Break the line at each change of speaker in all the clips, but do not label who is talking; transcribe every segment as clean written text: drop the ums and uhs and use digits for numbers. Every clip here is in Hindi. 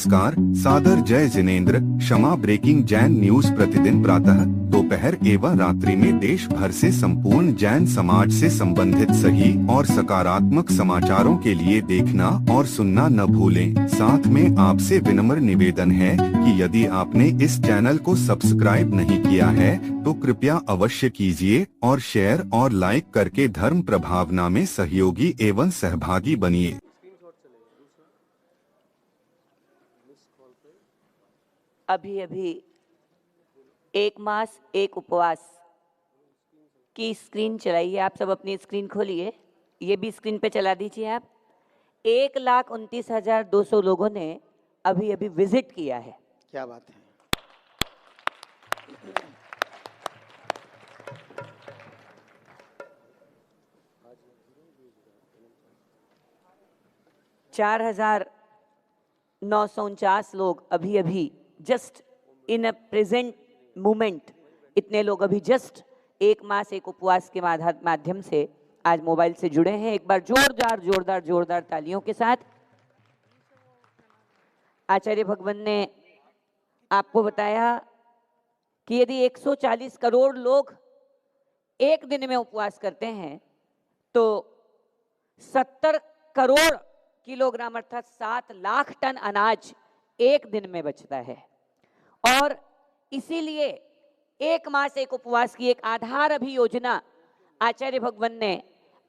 नमस्कार, सादर जय जिनेंद्र। क्षमा ब्रेकिंग जैन न्यूज प्रतिदिन प्रातः, दोपहर एवं रात्रि में देश भर से संपूर्ण जैन समाज से संबंधित सही और सकारात्मक समाचारों के लिए देखना और सुनना न भूलें। साथ में आपसे विनम्र निवेदन है कि यदि आपने इस चैनल को सब्सक्राइब नहीं किया है तो कृपया अवश्य कीजिए और शेयर और लाइक करके धर्म प्रभावना में सहयोगी एवं सहभागी बनिए।
अभी अभी एक मास एक उपवास की स्क्रीन चलाइए। आप सब अपनी स्क्रीन खोलिए, ये भी स्क्रीन पे चला दीजिए आप। 1,29,200 लोगों ने अभी अभी विजिट किया है।
क्या बात है।
चार 949 लोग अभी अभी just in a present moment, इतने लोग अभी जस्ट एक मास एक उपवास के माध्यम से आज मोबाइल से जुड़े हैं। एक बार जोरदार तालियों के साथ। आचार्य भगवान ने आपको बताया कि यदि 140 करोड़ लोग एक दिन में उपवास करते हैं तो 70 करोड़ किलोग्राम अर्थात 7 लाख टन अनाज एक दिन में बचता है। और इसीलिए एक मास एक उपवास की एक आधार अभियोजना आचार्य भगवान ने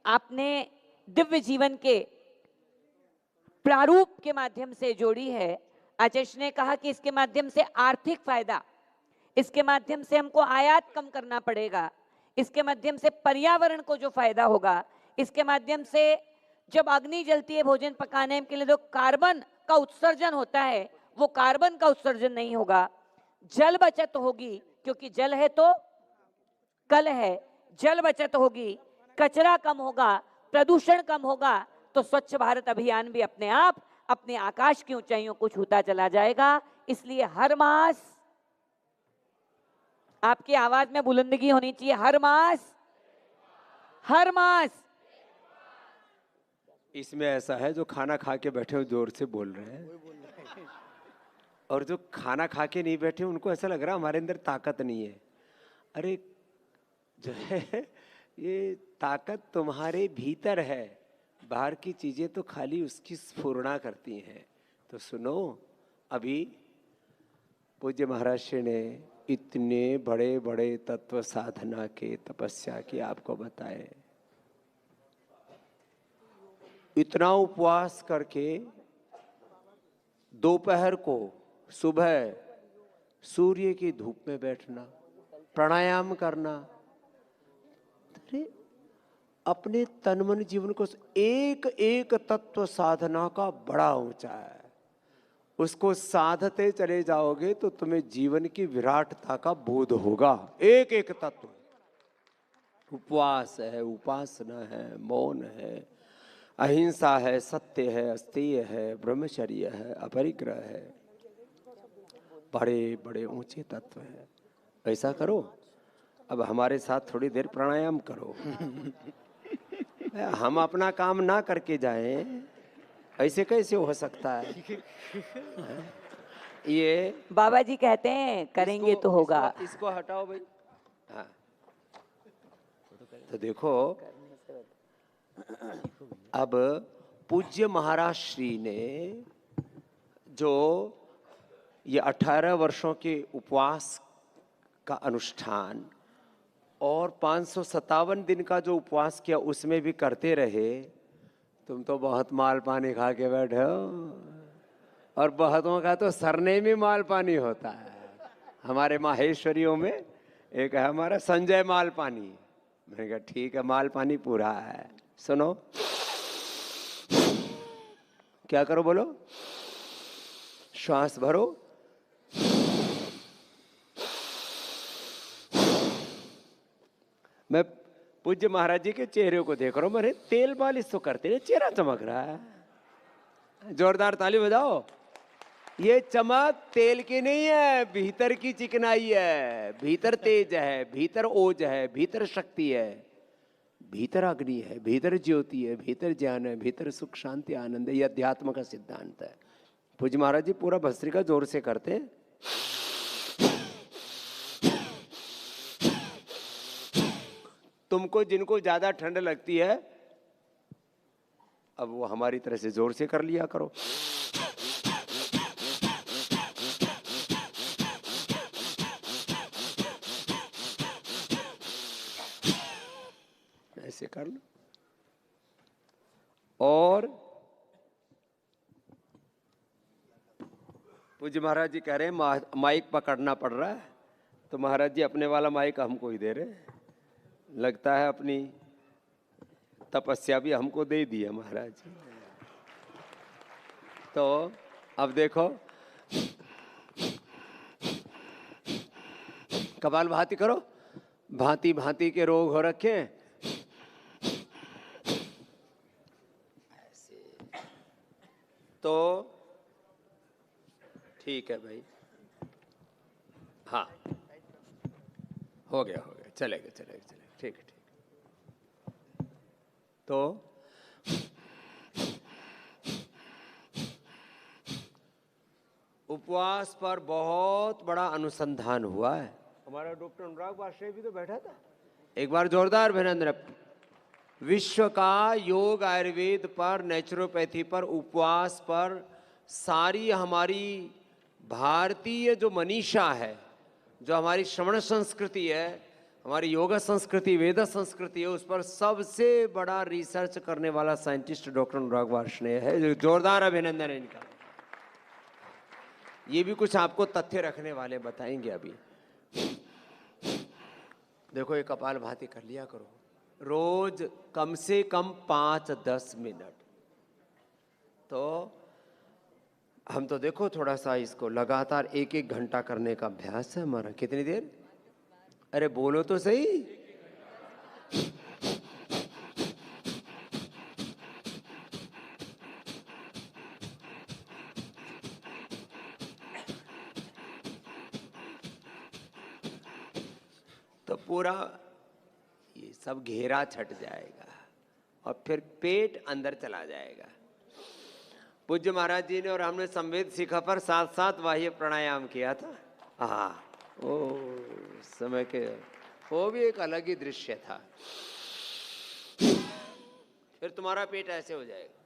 आपने दिव्य जीवन के प्रारूप के माध्यम से जोड़ी है। आचार्य ने कहा कि इसके माध्यम से आर्थिक फायदा, इसके माध्यम से हमको आयात कम करना पड़ेगा, इसके माध्यम से पर्यावरण को जो फायदा होगा, इसके माध्यम से जब अग्नि जलती है भोजन पकाने के लिए तो कार्बन का उत्सर्जन होता है, वो कार्बन का उत्सर्जन नहीं होगा। जल बचत होगी क्योंकि जल है तो कल है, जल बचत होगी, कचरा कम होगा, प्रदूषण कम होगा, तो स्वच्छ भारत अभियान भी अपने आप अपने आकाश की ऊंचाइयों को छूता चला जाएगा। इसलिए हर मास, आपकी आवाज में बुलंदगी होनी चाहिए, हर मास।
इसमें ऐसा है, जो खाना खा के बैठे हो जोर से बोल रहे हैं, और जो खाना खा के नहीं बैठे उनको ऐसा लग रहा हमारे अंदर ताकत नहीं है। अरे जो है ये ताकत तुम्हारे भीतर है, बाहर की चीजें तो खाली उसकी स्फुरना करती हैं। तो सुनो, अभी पूज्य महाराज श्री ने इतने बड़े बड़े तत्व साधना के तपस्या की आपको बताए। इतना उपवास करके दोपहर को सुबह सूर्य की धूप में बैठना, प्राणायाम करना, अपने तन मन जीवन को एक एक तत्व साधना का बड़ा ऊंचा है। उसको साधते चले जाओगे तो तुम्हें जीवन की विराटता का बोध होगा। एक एक तत्व, उपवास है, उपासना है, मौन है, अहिंसा है, सत्य है, अस्तेय है, ब्रह्मचर्य है, अपरिग्रह है, बड़े बड़े ऊंचे तत्व है। ऐसा करो, अब हमारे साथ थोड़ी देर प्राणायाम करो। हम अपना काम ना करके जाएं, ऐसे कैसे हो सकता है? ये
बाबा जी कहते हैं करेंगे तो होगा।
इसको हटाओ भाई। हाँ, तो देखो, अब पूज्य महाराज श्री ने जो ये 18 वर्षों के उपवास का अनुष्ठान और 557 दिन का जो उपवास किया उसमें भी करते रहे। तुम तो बहुत माल पानी खा के बैठे हो, और बहुतों का तो सरने में माल पानी होता है। हमारे माहेश्वरियों में एक है हमारा संजय माल पानी। मैंने कहा ठीक है, माल पानी पूरा है। सुनो, क्या करो बोलो, श्वास भरो, मैं पूज्य महाराज जी के चेहरे को देख रहा हूं, मेरे तेल मालिश तो करते रहे, चेहरा चमक रहा है। जोरदार ताली बजाओ। ये चमक तेल की नहीं है, भीतर की चिकनाई है, भीतर तेज है, भीतर ओज है, भीतर शक्ति है, भीतर अग्नि है, भीतर ज्योति है, भीतर ज्ञान है, भीतर सुख शांति आनंद है। यह अध्यात्म का सिद्धांत है। पूज्य महाराज जी पूरा भस्त्रिका जोर से करते हैं। तुमको जिनको ज्यादा ठंड लगती है अब वो हमारी तरह से जोर से कर लिया करो। ऐसे कर लो। और पूज्य महाराज जी कह रहे हैं माइक पकड़ना पड़ रहा है, तो महाराज जी अपने वाला माइक हमको ही दे रहे हैं। लगता है अपनी तपस्या भी हमको दे दी है महाराज जी। तो अब देखो कपाल भाती करो, भांति भांति के रोग हो रखे हैं। ऐसे तो ठीक है भाई, हाँ हो गया चलेगा ठीक है ठीक। तो उपवास पर बहुत बड़ा अनुसंधान हुआ है। हमारा डॉक्टर अनुराग वार्ष्णेय भी तो बैठा था। एक बार जोरदार अभिनंदन। विश्व का योग आयुर्वेद पर, नेचुरोपैथी पर, उपवास पर सारी हमारी भारतीय जो मनीषा है, जो हमारी श्रवण संस्कृति है, हमारी योगा संस्कृति, वेद संस्कृति है, उस पर सबसे बड़ा रिसर्च करने वाला साइंटिस्ट डॉक्टर अनुराग वार्ष्णेय है। जोरदार अभिनंदन है इनका। ये भी कुछ आपको तथ्य रखने वाले बताएंगे अभी। देखो ये कपाल भाती कर लिया करो रोज कम से कम 5-10 मिनट। तो हम तो देखो थोड़ा सा इसको लगातार 1-1 घंटा करने का अभ्यास है हमारा। कितनी देर? अरे बोलो तो सही। तो पूरा ये सब घेरा छट जाएगा और फिर पेट अंदर चला जाएगा। पूज्य महाराज जी ने और हमने संवेद शिखा पर साथ साथ बाह्य प्राणायाम किया था। हाँ ओ समय के वो भी एक अलग ही दृश्य था। फिर तुम्हारा पेट ऐसे हो जाएगा।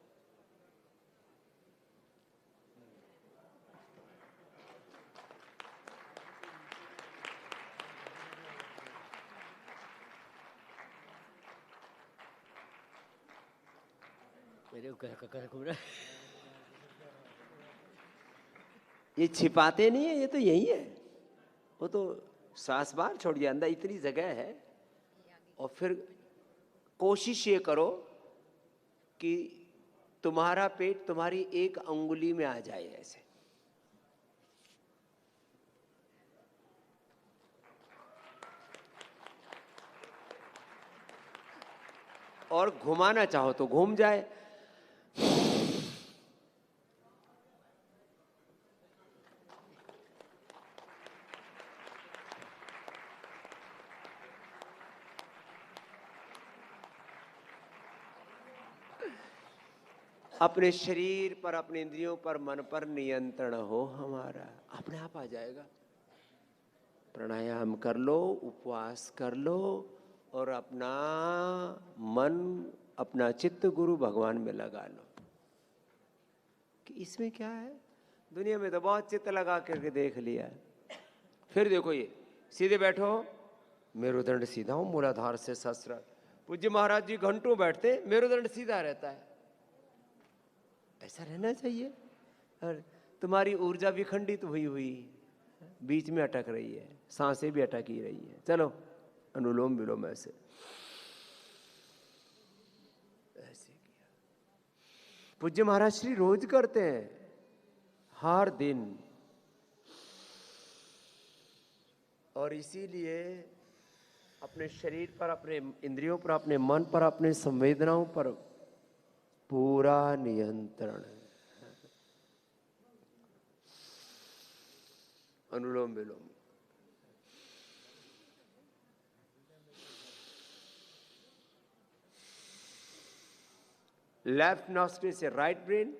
मेरे को ये छिपाते नहीं है, ये तो यही है। वो तो सांस बाहर छोड़िए, अंदर इतनी जगह है। और फिर कोशिश ये करो कि तुम्हारा पेट तुम्हारी एक अंगुली में आ जाए ऐसे। और घुमाना चाहो तो घूम जाए। अपने शरीर पर, अपने इंद्रियों पर, मन पर नियंत्रण हो हमारा, अपने आप आ जाएगा। प्राणायाम कर लो, उपवास कर लो और अपना मन, अपना चित्त गुरु भगवान में लगा लो कि इसमें क्या है। दुनिया में तो बहुत चित्त लगा करके देख लिया। फिर देखो ये सीधे बैठो, मेरुदंड सीधा हो, मूलाधार से सहस्रार। पूज्य महाराज जी घंटों बैठते, मेरुदंड सीधा रहता है। ऐसा रहना चाहिए। और तुम्हारी ऊर्जा विखंडित हुई हुई बीच में अटक रही है, सांसें भी अटक ही रही है। चलो अनुलोम विलोम ऐसे किया। पूज्य महाराज श्री रोज करते हैं, हर दिन। और इसीलिए अपने शरीर पर, अपने इंद्रियों पर, अपने मन पर, अपने संवेदनाओं पर पूरा नियंत्रण है। अनुलोम विलोम। लेफ्ट नॉस्ट्रिल से राइट ब्रेन,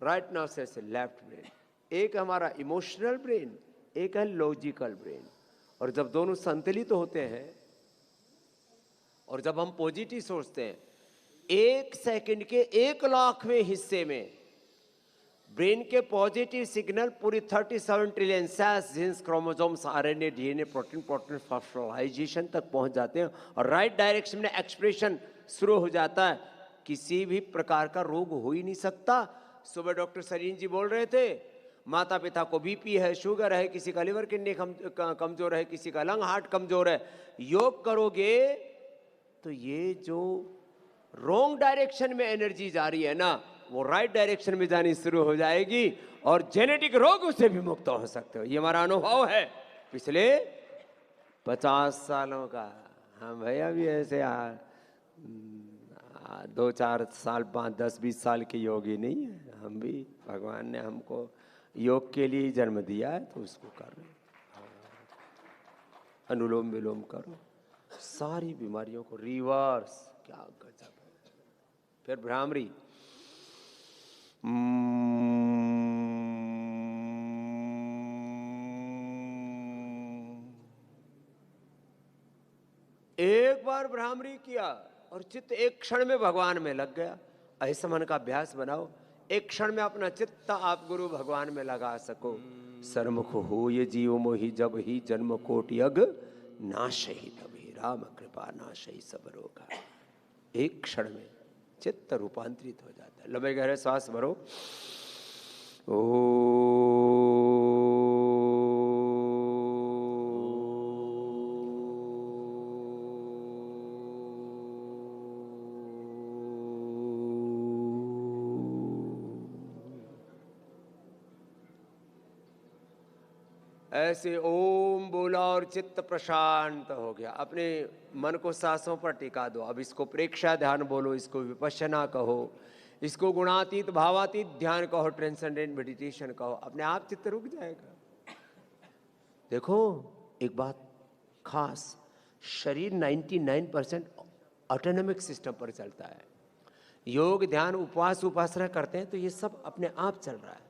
राइट नाउ से लेफ्ट ब्रेन, एक हमारा इमोशनल ब्रेन, एक है लॉजिकल ब्रेन। और जब दोनों संतुलित होते हैं और जब हम पॉजिटिव सोचते हैं, 1 सेकंड के 1,00,000वें हिस्से में ब्रेन के पॉजिटिव सिग्नल पूरी 37 trillion cells, genes, chromosomes, RNA, DNA, protein phosphorylation तक पहुंच जाते हैं और राइट डायरेक्शन में एक्सप्रेशन शुरू हो जाता है। किसी भी प्रकार का रोग हो ही नहीं सकता। सुबह डॉक्टर सरीन जी बोल रहे थे, माता पिता को बीपी है, शुगर है, किसी का लिवर किडनी कमजोर है, किसी का लंग हार्ट कमजोर है। योग करोगे तो ये जो रॉन्ग डायरेक्शन में एनर्जी जा रही है ना, वो राइट डायरेक्शन में जानी शुरू हो जाएगी और जेनेटिक रोग से भी मुक्त हो सकते हो। ये हमारा अनुभव है पिछले 50 सालों का। हम भैया भी ऐसे 2-4 साल 5-10-20 साल के योगी नहीं है। हम भी, भगवान ने हमको योग के लिए जन्म दिया है तो उसको कर रहे हैं। अनुलोम विलोम करो, सारी बीमारियों को रिवर्स। क्या गजब है। फिर भ्रामरी, एक बार भ्रामरी किया और चित्त एक क्षण में भगवान में लग गया। ऐसा मन का अभ्यास बनाओ, एक क्षण में अपना चित्त आप गुरु भगवान में लगा सको। सरमुख हो ये जीव मोहि, जब ही जन्म कोटि अग नाश ही तभी, राम कृपा नाश ही सब रोगा। एक क्षण में चित्त रूपांतरित हो जाता है। लंबे गहरे श्वास भरो। ऐसे ओम बोला और चित्त प्रशांत हो गया। अपने मन को सांसों पर टिका दो। अब इसको प्रेक्षा ध्यान बोलो, इसको विपश्यना कहो, इसको गुणातीत भावातीत ध्यान कहो, ट्रांसेंडेंट मेडिटेशन कहो। अपने आप चित्त रुक जाएगा। देखो एक बात खास, शरीर 99% ऑटोनॉमिक सिस्टम पर चलता है। योग ध्यान उपवास उपासना करते हैं तो ये सब अपने आप चल रहा है।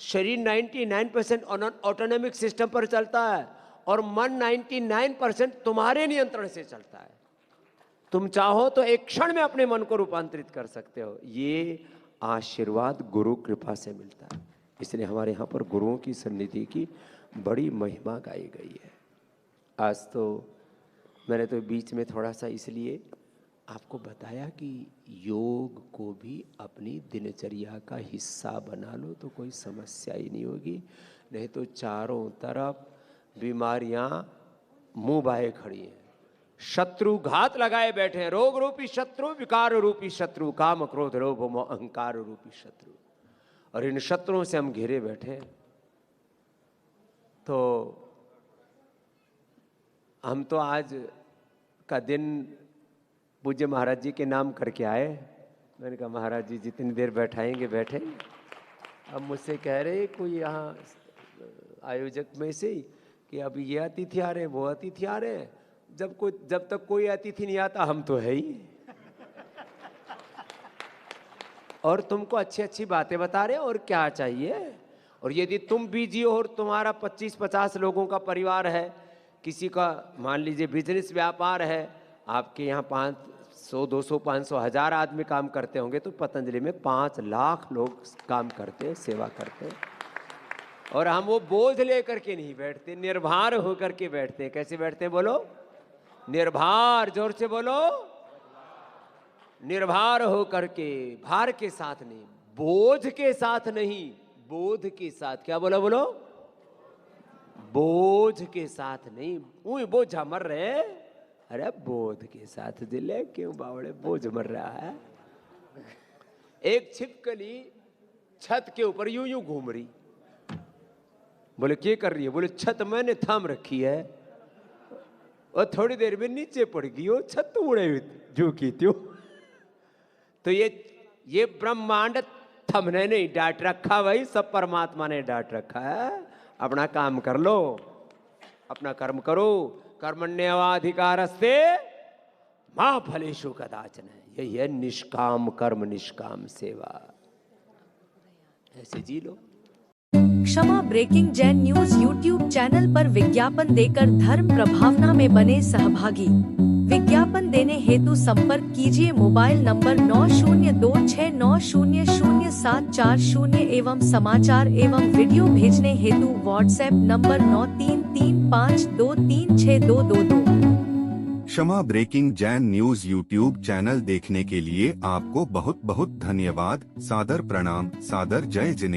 शरीर 99% ऑटोनॉमिक सिस्टम पर चलता है और मन 99% तुम्हारे नियंत्रण से चलता है। तुम चाहो तो एक क्षण में अपने मन को रूपांतरित कर सकते हो। ये आशीर्वाद गुरु कृपा से मिलता है। इसलिए हमारे यहाँ पर गुरुओं की सन्निधि की बड़ी महिमा गाई गई है। आज तो मैंने तो बीच में थोड़ा सा इसलिए आपको बताया कि योग को भी अपनी दिनचर्या का हिस्सा बना लो तो कोई समस्या ही नहीं होगी। नहीं तो चारों तरफ बीमारियां मुंह बाहे खड़ी हैं, शत्रु घात लगाए बैठे हैं। रोग रूपी शत्रु, विकार रूपी शत्रु, काम क्रोध लोभ मोह अहंकार रूपी शत्रु, और इन शत्रुओं से हम घिरे बैठे हैं। तो हम तो आज का दिन पूज्य महाराज जी के नाम करके आए। मैंने कहा महाराज जी जितनी देर बैठाएंगे बैठे। अब मुझसे कह रहे कोई यहाँ आयोजक में से ही कि अभी ये अतिथि आ रहे हैं, वो अतिथि आ रहे हैं। जब तक कोई अतिथि नहीं आता हम तो है ही। और तुमको अच्छी अच्छी बातें बता रहे हैं, और क्या चाहिए। और यदि तुम बिजी हो और तुम्हारा 25-50 लोगों का परिवार है, किसी का मान लीजिए बिजनेस व्यापार है, आपके यहाँ 500, 200, 500, 1000 आदमी काम करते होंगे, तो पतंजलि में 5 लाख लोग काम करते हैं, सेवा करते हैं। और हम वो बोझ लेकर के नहीं बैठते, निर्भर होकर के बैठते हैं। कैसे बैठते हैं बोलो? निर्भर, जोर से बोलो। निर्भर होकर के, भार के साथ नहीं, बोझ के साथ नहीं, बोध के साथ। क्या बोला बोलो? बोझ के साथ नहीं। वही बोझा मर रहे, अरे बोध के साथ दिले क्यों बावड़े, बोझ मर रहा है। एक छिपकली छत के ऊपर यूं यूं घूम रही। बोले क्या कर रही है? बोले छत मैंने थाम रखी है, और थोड़ी देर में नीचे पड़ गई, वो छत उड़े जो की त्यों। तो ये ब्रह्मांड थमने नहीं डांट रखा भाई, सब परमात्मा ने डांट रखा है। अपना काम कर लो, अपना कर्म करो। कर्मण्येवाधिकारस्ते मां फलेषु कदाचन। यही है निष्काम कर्म, निष्काम सेवा। ऐसे जी लो।
Kshama breaking Jain news YouTube channel पर विज्ञापन देकर धर्म प्रभावना में बने सहभागी। विज्ञापन देने हेतु संपर्क कीजिए मोबाइल नंबर 9026900740 एवं समाचार एवं वीडियो भेजने हेतु WhatsApp number 9335236222।
Kshama breaking Jain news YouTube channel देखने के लिए आपको बहुत बहुत धन्यवाद। सादर प्रणाम, सादर जय जिनेंद्र।